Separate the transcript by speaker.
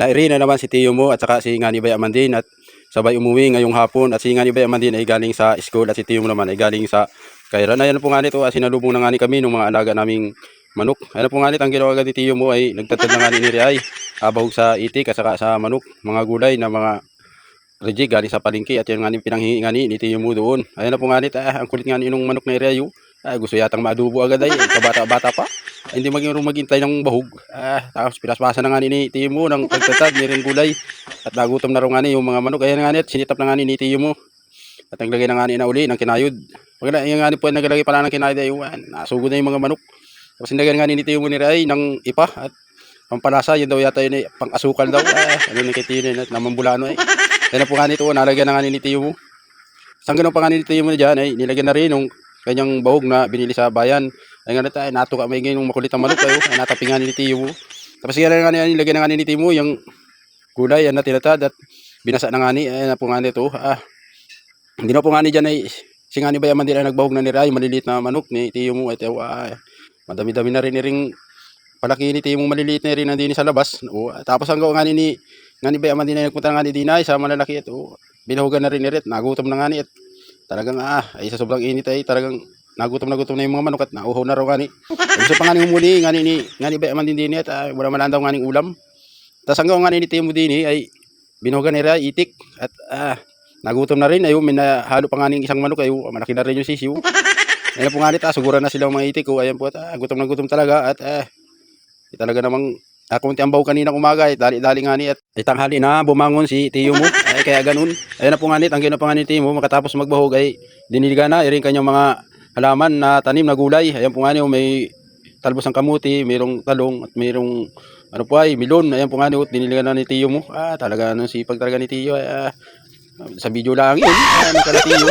Speaker 1: Nairi na naman si tiyo mo at saka si Ngani Bayaman din at sabay umuwi ngayong hapon at si Ngani Bayaman din ay galing sa school at si tiyo mo naman ay galing sa Kairan. Ayan po nga nito, sinalubong na nga ni kami ng mga alaga naming manok. Ayan po nga nito, ang ginawa ni tiyo mo ay nagtatad na nga ni Neri ay abahog sa itik at saka sa manok, mga gulay na mga rejig galing sa palengke at yan nga ni pinanghingi nga ni tiyo mo doon. Ayan na po nga nito, ang kulit nga ni nung manok na Neri gusto yatang maadubo agad ay kabata-bata pa. Hindi maghintay ng bahog. Tapos pinaspasan na nga ni tiyo mo ng pagtatad, niring gulay. At nagutom na rin nga ni yung mga manok. Ayan nga ni, sinitap na nga ni tiyo mo. At naglagay na nga ni na uli ng kinayod. Pag yung nga ni po naglagay pala ng kinayod ay nasugod na yung mga manok. Tapos nilagay nga ni tiyo mo ni Ray ng ipa at pampalasa. Yun daw yata yun pang asukal daw. Ano ni tiyo na namambulano ay. Kaya na po nga nito, nalagyan na nga ni tiyo mo. Sang ganun pa nga ni tiyo mo dyan ay nilagyan na rin ng kanyang bahog na binili sa bayan. Ay nga natin, natuka may ganyan makulit ang manok kayo. Ay natapingan ni tiyo mo. Tapos nga nilagyan na nga ni tiyo mo yung gulay na tinatad at binasa na nga ni. Ay na po nga nito. Hindi na po nga ni dyan ay si Ngani Bayaman din ay nagbahog na ni Ray. Maliliit na manok ni tiyo mo. At madami-dami na rin palaki ni tiyo mo maliliit na rin nandini sa labas. Tapos hanggang nga ni Ngani Bayaman din ay nagpunta nga ni Dinay sa malalaki. At binahugan na rin ni Ret. Nagutom na nga ni at talagang ay sa sobrang init ay talagang nagutom na yung mga manok at nauhaw na raw nga ni. Gusto pa nga ni umuli Ngani Bayaman din at wala man daw nga ning ulam. Tapos hanggang nga ni tiyo mo din ay binuhugan ni Ray itik at nagutom na rin. May nahalo pa nga ng isang manok. Malaki na rin yung sisiw. Ayan po nga nito, suguran na silang mga itik. Ayan po, gutom na gutom talaga. At talaga namang kunti ang baho kanina umaga. Dali-dali nga ni at tanghali na bumangon si tiyo mo. Kaya ganun. Ayan na po nga nito, ang ginawa pa nga ni tiyo mo. Makatapos magbahog ay diniliga na. Iring kanyang mga halaman na tanim na gulay. Ayan po nga niyo, may talbos ng kamuti, mayroong talong at mayroong milon. Ayan po nga niyo, diniliga na ni tiyo mo. Talaga nung sipag talaga ni tiyo. Sa video lang yun, kalatiyo.